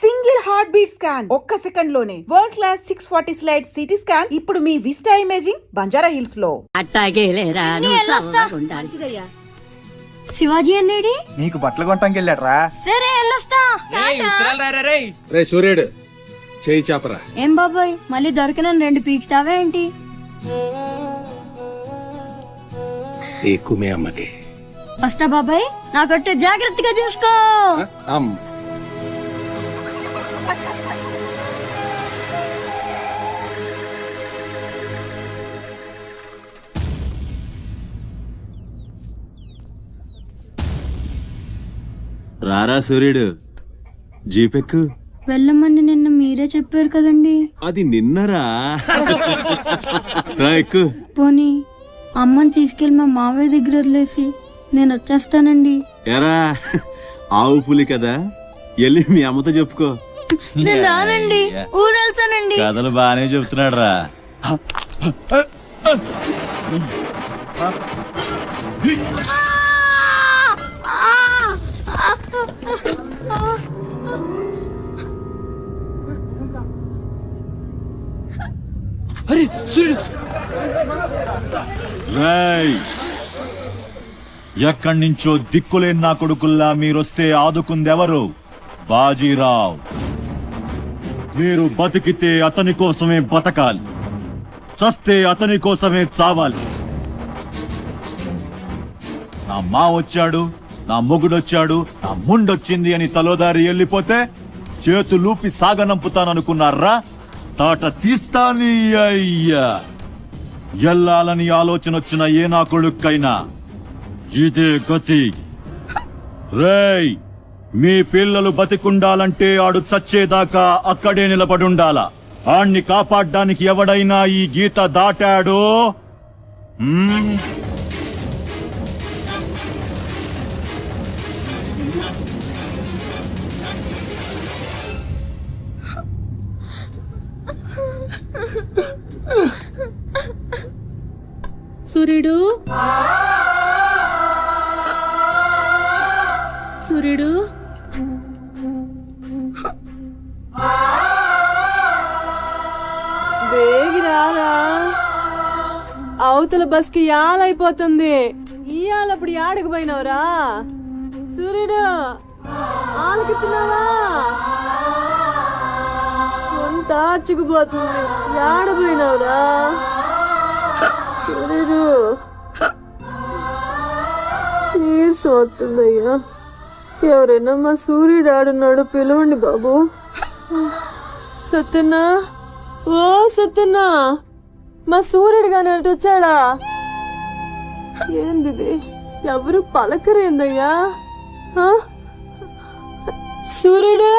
Single heart beat scan ఒక్క second లోనే world class 640 slide CT scan ఇప్పుడు మీ vista imaging Banjara hills లో. శివాజీ అన్నేడి నీకు బట్టలు కొనటానికి వెళ్ళాడ్రా. సరే వెళ్ళొస్తా. రే సూర్యుడు చేయి చాపరా. ఏం బాబాయ్ మళ్ళీ దొరికిన 2 పీకుతావే ఏంటి? ఎక్కుమే అమ్మకి. వస్తా బాబాయ్, నాకొట్టు జాగ్రత్తగా చూసుకో. రారా సూర్యుడు, జీపెక్కు. వెళ్ళమని నిన్న మీరే చెప్పారు కదండి. అది నిన్నరా. రా ఎక్కు. పోనీ అమ్మని తీసుకెళ్లి మా మావయ్య దగ్గర వదిలేసి నేను వచ్చేస్తానండి. ఎరా ఆవు పులి కదా, వెళ్ళి మీ అమ్మతో చెప్పుకో. నేను రానండి, ఊరెళ్తానండి. కథలు బానే చెప్తున్నాడు రా. అరే సూర్యుడు, ఎక్కడి నుంచో దిక్కులేని నా కొడుకుల్లా మీరొస్తే ఆదుకుందెవరు? బాజీరావ్. మీరు బతికితే అతని కోసమే బతకాలి, చస్తే అతని కోసమే చావాలి. నా మా వచ్చాడు, నా మొగుడొచ్చాడు, నా ముండొచ్చింది అని తలోదారి వెళ్ళిపోతే చేతులూపి సాగనంపుతాననుకున్నారా? తాట తీస్తాని అయ్యా. ఎల్లాలని ఆలోచన వచ్చిన ఏ నా కొడుక్కైనా ఇదే గతి. రేయ్, మీ పిల్లలు బతికుండాలంటే ఆడు చచ్చేదాకా అక్కడే నిలబడుండాలా. ఆణ్ణి కాపాడ్డానికి ఎవడైనా ఈ గీత దాటాడో సూర్యుడు, సూర్యుడు, వేగిరారా, అవతల బస్కి యాలైపోతుంది. ఇయాలప్పుడు యాడకు పోయినవరా? సూర్యుడు ఆలకిస్తున్నావా? కొంత ఆర్చుకుపోతుంది, యాడ పోయినవరా? సూర్యుడు నీరు వస్తుందయ్యా. ఎవరైనా మా సూర్యుడు ఆడున్నాడు, పిలవండి బాబు. సత్యన్నా, ఓ సత్యన్నా, మా సూర్యుడు గాని అటు వచ్చాడా? ఏంది ఎవరు పలకరేందయ్యా? సూర్యుడు,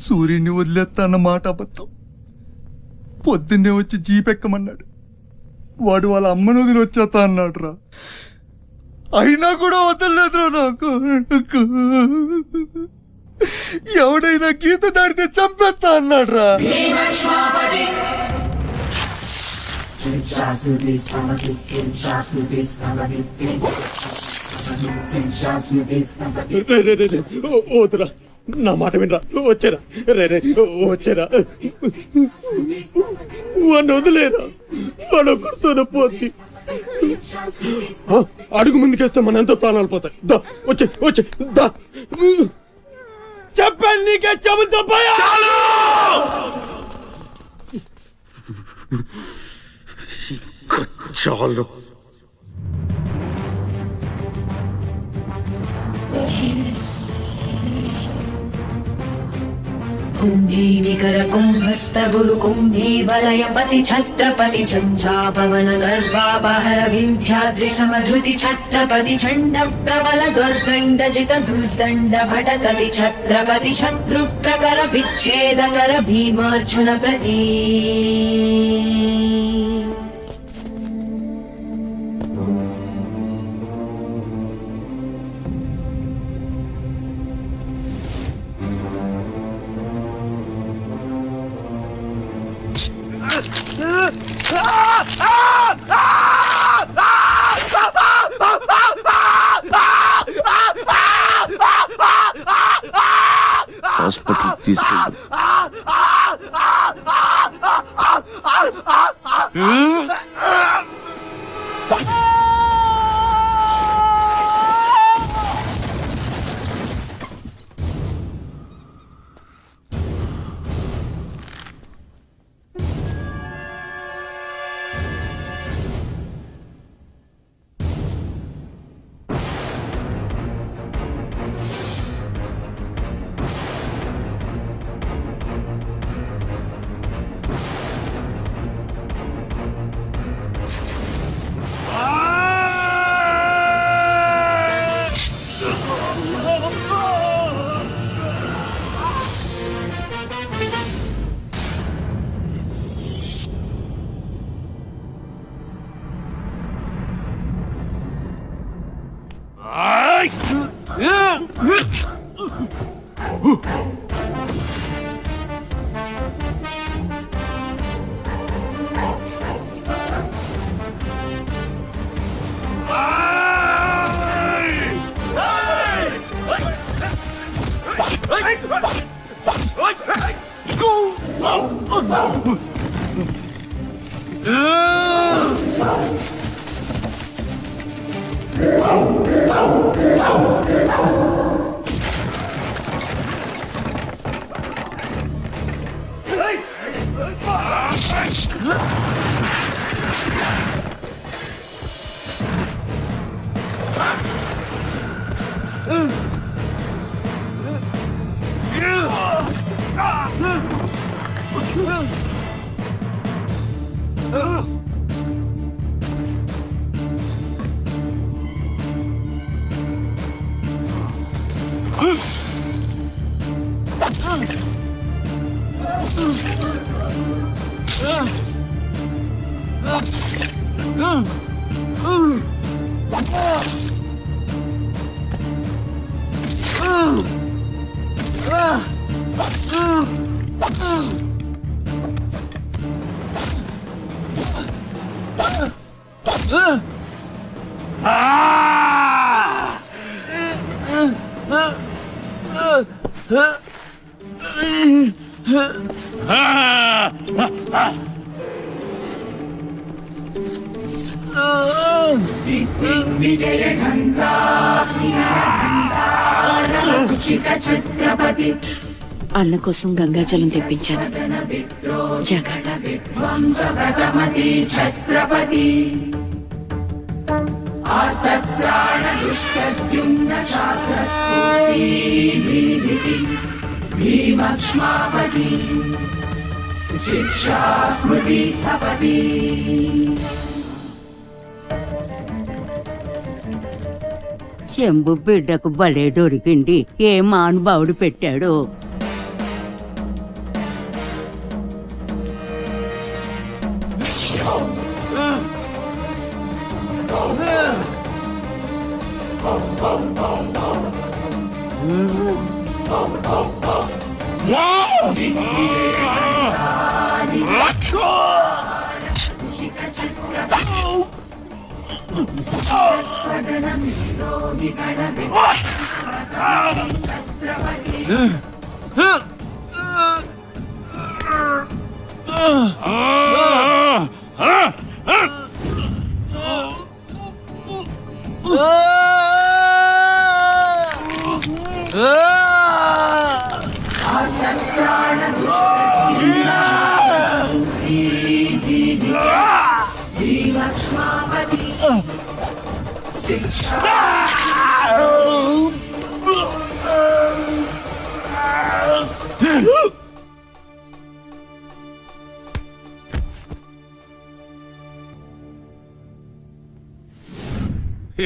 సూర్యుని వదిలేస్తా అన్న మాట అబద్ధం. పొద్దున్నే వచ్చి జీపెక్కమన్నాడు. వాడు వాళ్ళ అమ్మను వదిలి వచ్చేస్తా అన్నాడు రా. అయినా కూడా వదలలేదురా నాకు. ఎవడైనా గీత దాడితే చంపేస్తా అన్నాడు రా. వద్దురా, నా మాట వినరా. వచ్చారా రే, వచ్చారా. వాడిని వదిలేరా, వాడు ఒక్కడితోనే పోద్ది. అడుగు ముందుకేస్తే మన ఎంతో ప్రాణాలు పోతాయి. దా వచ్చే వచ్చే దా. చెప్పాను నీకే, చెబుతా పోయా. చాలు. कुम्भी निकर कुम्भस्थ गुरु कुम्भी वलयपति छत्रपति झञ्झापवन गर्वापहर विन्ध्याद्रि समधृति छत्रपति चण्ड प्रबल दुर्दण्ड जित दुर्दण्ड भटकति छत्रपति शत्रु प्रकर विच्छेदकर भीमार्जुन प्रति హాస్పిటల్ తీసుకెళ్ళు. అన్న కోసం గంగాజలం తెప్పించాను. జాగ్రత్త. శంభు బిడ్డకు బలే దొరికింది. ఏ మానుభావుడు పెట్టాడు.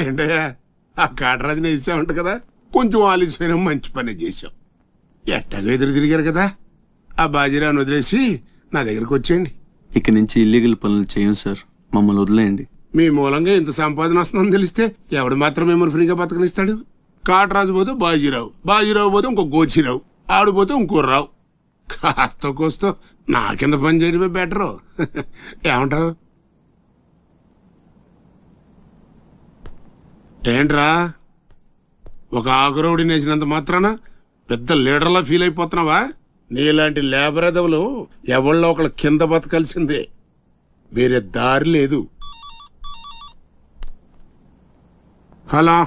ఏంటయ్యా ఆ కాటరాజుని వేసామంట కదా, కొంచెం ఆలస్యమైన మంచి పని చేశాం. ఎట్టాగో ఎదురు తిరిగారు కదా, ఆ బాజీరావుని వదిలేసి నా దగ్గరికి వచ్చేయండి. ఇక నుంచి ఇల్లీగల్ పనులు చేయం సార్, మమ్మల్ని వదిలేయండి. మీ మూలంగా ఇంత సంపాదన వస్తుందని తెలిస్తే ఎవడు మాత్రం మిమ్మల్ని ఫ్రీగా బతకనిస్తాడు? కాటరాజు పోతే బాజీరావు, బాజీరావు పోతే ఇంకో గోచిరావు, ఆడిపోతే ఇంకో రావు. కాస్త కోస్తో నా కింద పని చేయడమే బెటరు. ఏమంటావు? ఏంట్రా ఒక ఆకురవుడి నేసినంత మాత్రాన పెద్ద లీడర్లా ఫీల్ అయిపోతున్నావా? నీలాంటి లేబర్ ఎదవులు ఎవళ్ళో ఒకళ్ళ కింద బతకాల్సిందే, వేరే దారి లేదు. హలో,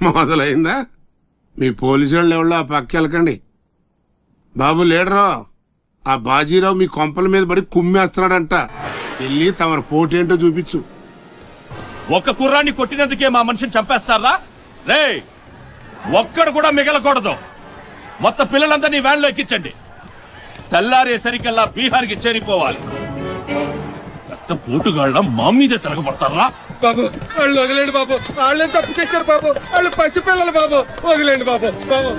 మొదలైందా? మీ పోలీసు వాళ్ళు ఎవరో ఆ పక్క వెళ్ళకండి. బాబు లీడరు, ఆ బాజీరావు మీ కొంపల మీద పడి కుమ్మేస్తున్నాడంట, వెళ్ళి తమరు పోటేంటో చూపించు. ఒక్క కుర్రాన్ని కొట్టినందుకే మా మనిషిని చంపేస్తారా? రే, ఒక్కడు కూడా మిగలకూడదు. మొత్తం పిల్లలందరినీ వ్యాన్లో ఎక్కించండి. తెల్లారేసరికల్లా బీహార్కి చేరిపోవాలి. పెద్ద పోటుగాళ్ళ మా మీదే తిరగబడతారా? బాబు వాళ్ళు వదిలేండి బాబు, వాళ్ళే తప్పు చేశారు బాబు, వాళ్ళు పసిపిల్లలు బాబు, వదిలేండి బాబు. బాబు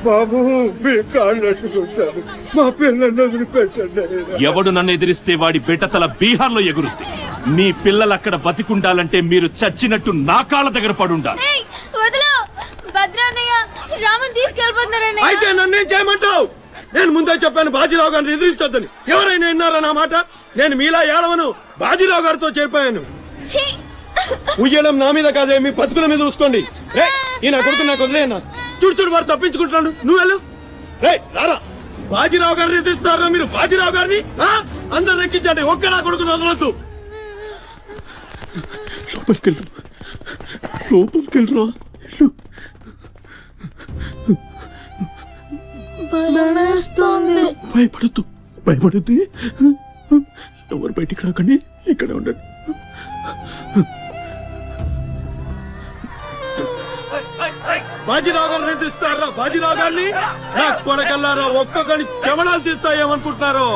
బాబు మీ కాళ్ళట్టుకుంటారు, మా పిల్లల్ని వదిలిపెట్టండి. ఎవడు నన్ను ఎదిరిస్తే వాడి బిడ్డతల బీహార్లో ఎగురుద్ది. మీ పిల్లలు అక్కడ బతికుండాలంటే మీరు చచ్చినట్టు నా కాళ్ళ దగ్గర పడుండాలి. అయితే నన్నేం చేయమంటావు? నేను ముందే చెప్పాను బాజీరావు గారిని ఎదిరించొద్దని. ఎవరైనా విన్నారా నా మాట? నేను మీలా ఏడవను, బాజీరావు గారితో చేరిపోయాను. ఉయ్యడం నా మీద కాదే, మీ బతుకుల మీద చూసుకోండి. రే, ఈ నా కొడుకు నాకు వదిలేయన్నా. చూడు చూడు, వారు తప్పించుకుంటున్నాడు, నువ్వు వెళ్ళు. రే రారా, బాజీరావు గారిని ఎదిరిస్తారా మీరు? బాజీరావు గారిని అందరు ఎక్కించండి, ఒక్క నా కొడుకుని వదలొద్దు. లోపలికెళ్ళు, లోపలికెళ్ళరా. భయపడద్దు, భయపడద్దు. ఎవరు బయటికి రాకండి, ఇక్కడే ఉండండి. బాజీరావు గారిని ఎదిరిస్తారా? బాజీరావు గారిని నా కొడకల్లారా, ఒక్కొక్కని చెమడాలు తీస్తాయేమనుకుంటున్నారు?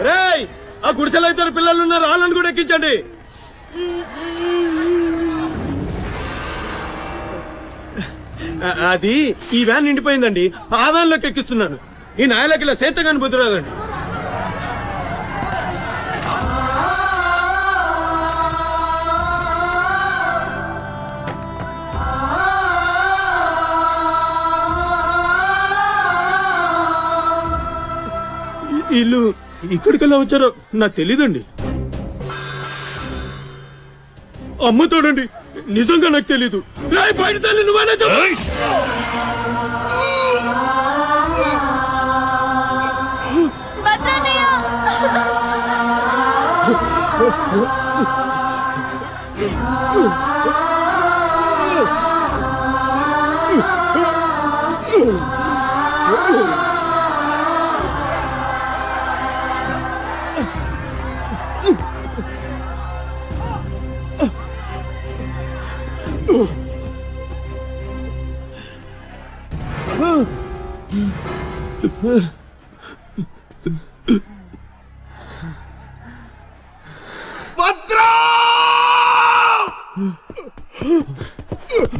రేయ్, ఆ గుడిసెలో ఇద్దరు పిల్లలు ఉన్నారు, వాళ్ళని కూడా ఎక్కించండి. అది ఈ వ్యాన్ నిండిపోయిందండి, ఆ వ్యాన్ లోకి ఎక్కిస్తున్నాను. ఈ నాయలకి ఇలా సేతగాని బుద్ధిరాదండి. వీళ్ళు ఇక్కడికెళ్ళా వచ్చారో నాకు తెలీదండి. అమ్మతోడండి, నిజంగా నాకు తెలీదు. బయట తల్లి నువ్వైనా చెప్పు.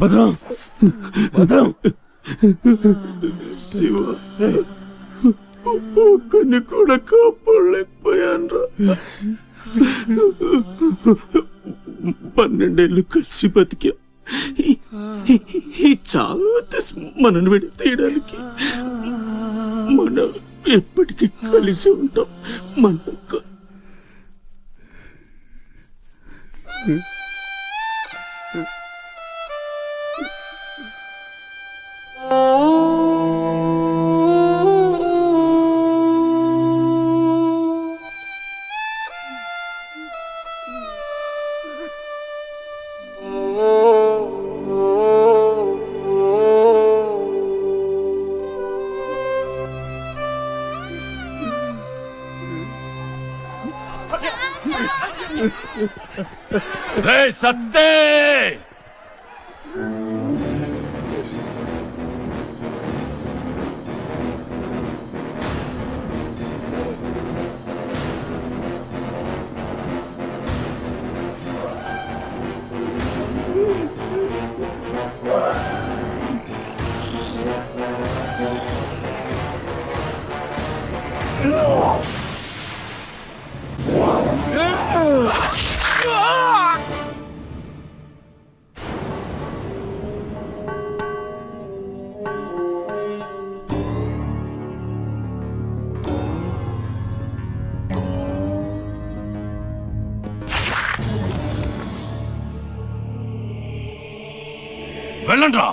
భద్రం, భద్రం, శివ, ఒక్కడిని కూడా కాపాడలేకపోయాను. 12 ఏళ్ళు కలిసి బతికా. ఈ చావు మనను విడి తీయడానికి మనం ఎప్పటికీ కలిసి ఉంటాం. మనకు సత్తే వెళ్ళండ్రా.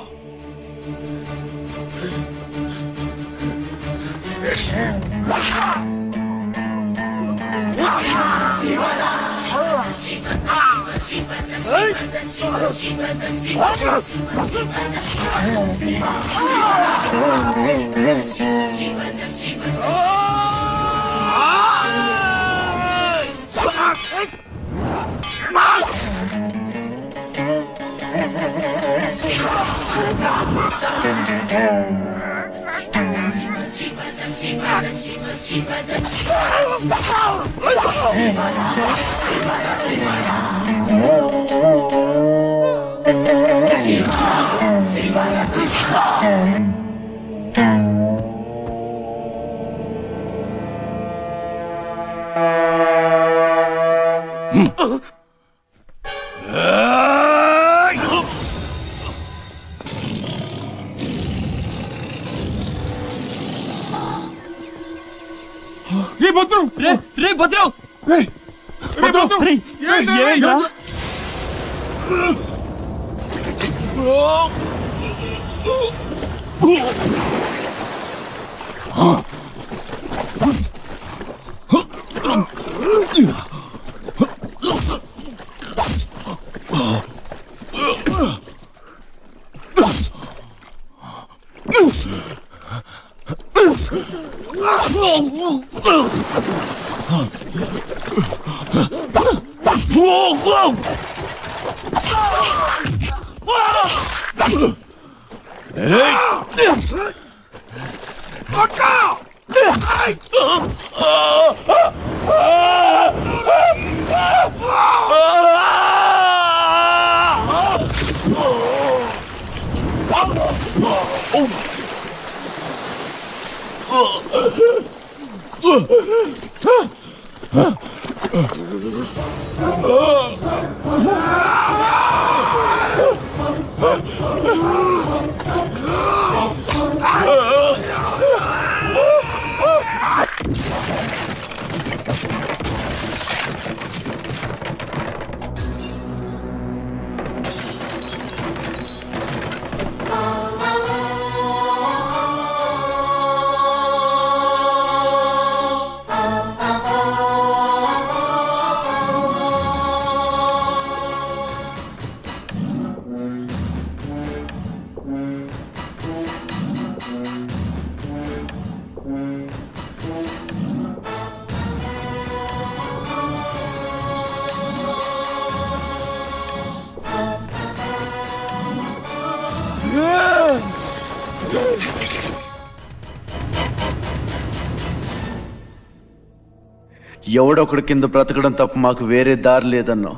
ఎవడొకడు కింద బ్రతకడం తప్ప మాకు వేరే దారి లేదన్నా.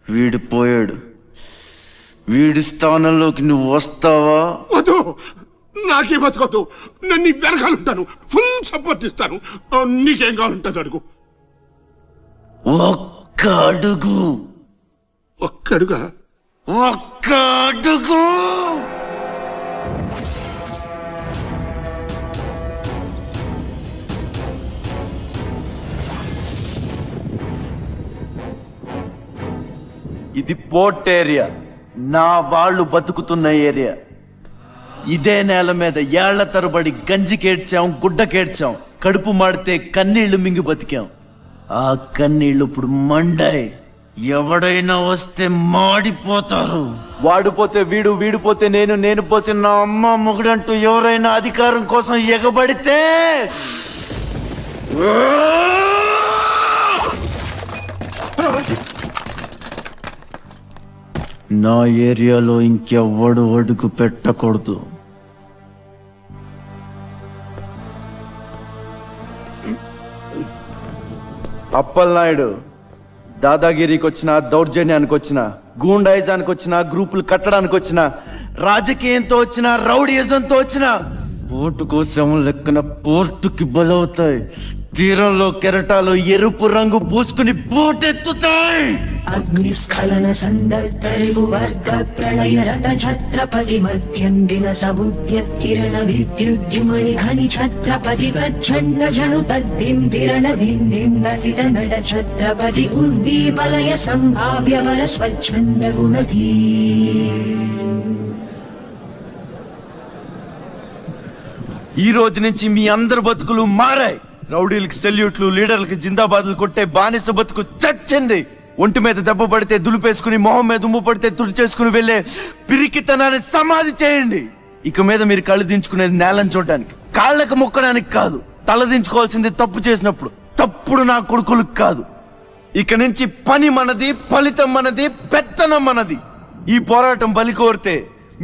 వీడు పోయాడు. వీడి స్థానంలోకి నువ్వు వస్తావా? వద్దు, నాకే బతకొద్దు. నేను నీ వెనకాలంటాను, ఫుల్ సపోర్ట్ ఇస్తాను. నీకేం కావాలంటుంది అడుగు. ఒక్క అడుగు. ఒక్క అడుగా? ఒక్క అడుగు. ఇది పోర్ట్ ఏరియా, నా వాళ్ళు బతుకుతున్న ఏరియా. ఇదే నేల మీద ఏళ్ల తరబడి గంజికేడ్చాం, గుడ్డకేడ్చాం, కడుపు మాడితే కన్నీళ్లు మింగి బతికాం. ఆ కన్నీళ్లు ఇప్పుడు మండాయి. ఎవడైనా వస్తే మాడిపోతారు. వాడిపోతే వీడు, వీడిపోతే నేను, నేను పోతే నా అమ్మ మొగుడంటూ ఎవరైనా అధికారం కోసం ఎగబడితే నా ఏరియాలో ఇంకెవ్వడు అడుగు పెట్టకూడదు. అప్పలనాయుడు దాదాగిరికి వచ్చిన, దౌర్జన్యానికి వచ్చిన, గూండాయిజానికి వచ్చిన, గ్రూపులు కట్టడానికి వచ్చిన, రాజకీయంతో వచ్చిన, రౌడీయిజంతో వచ్చిన, ఓటు కోసం లెక్కన పోర్టుకి బలవుతాయి. తీరంలో కెరటాలు ఎరుపు రంగు పూసుకుని పోటెత్తుతాయి. అగ్నిస్ఖలన సందర్తరిపు వర్గ ప్రళయ రత ఛత్రపతి మధ్యందిన సముద్యత్కిరణ విద్యుద్యుమణి ఖని ఛత్రపతి తచ్చండ జను తద్దిందిరణ దిందిందటిట నట ఛత్రపతి ఉర్వీ వలయ సంభావ్య వర స్వచ్ఛంద గుణధీ. ఈ రోజు నుంచి మీ అందరి బతుకులు మారాయి. రౌడీలకి సెల్యూట్లు, లీడర్లకి జిందాబాద్లు కొట్టే బానిస బతుకు చచ్చింది. ఒంటి మీద దెబ్బ పడితే దులిపేసుకుని, మొహం మీద ఉమ్ము పడితే తుడిచేసుకుని వెళ్లే పిరికితనాన్ని సమాధి చేయండి. ఇక మీద మీరు కళ్ళు దించుకునేది నేలను చూడడానికి, కాళ్ళకు మొక్కడానికి కాదు. తల దించుకోవాల్సింది తప్పు చేసినప్పుడు, తప్పుడు నా కొడుకులకు కాదు. ఇక నుంచి పని మనది, ఫలితం మనది, పెత్తనం మనది. ఈ పోరాటం బలి కోరితే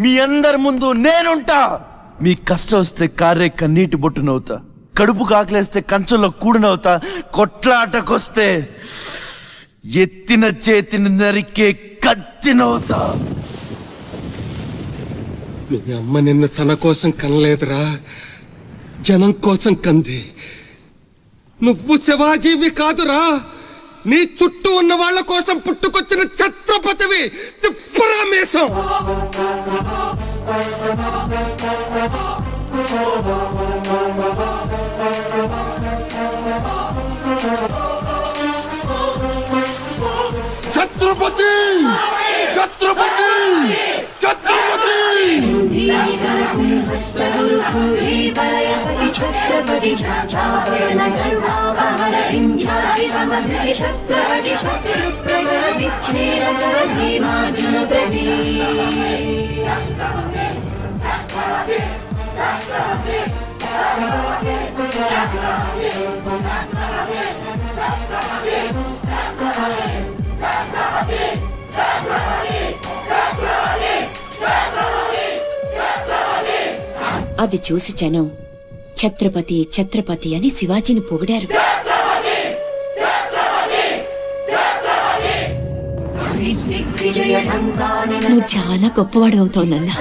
మీ అందరి ముందు నేనుంటా. మీ కష్టం వస్తే కారే కన్నీటి బొట్టునవుతా, కడుపు కాకలేస్తే కంచంలో కూడినవుతా, కొట్లాటకొస్తే ఎత్తిన చేతిని నరికే కత్తినవుతా. మీ అమ్మ నిన్ను తన కోసం కనలేదురా, జనం కోసం కంది. నువ్వు శివాజీవి కాదురా, నీ చుట్టూ ఉన్న వాళ్ళ కోసం పుట్టుకొచ్చిన ఛత్రపతివి. తిప్పురా మీసం. ఛత్రపతి ఛత్రపతి ఛత్రపతి. ఛత్రపతి ఛత్రపతి శత్రుప్రగర విచ్ఛేదకర భీమార్జున ప్రతి. అది చూసి జనం ఛత్రపతి ఛత్రపతి అని శివాజీని పొగిడారు. నువ్వు చాలా గొప్పవాడు అవుతావు నాన్న.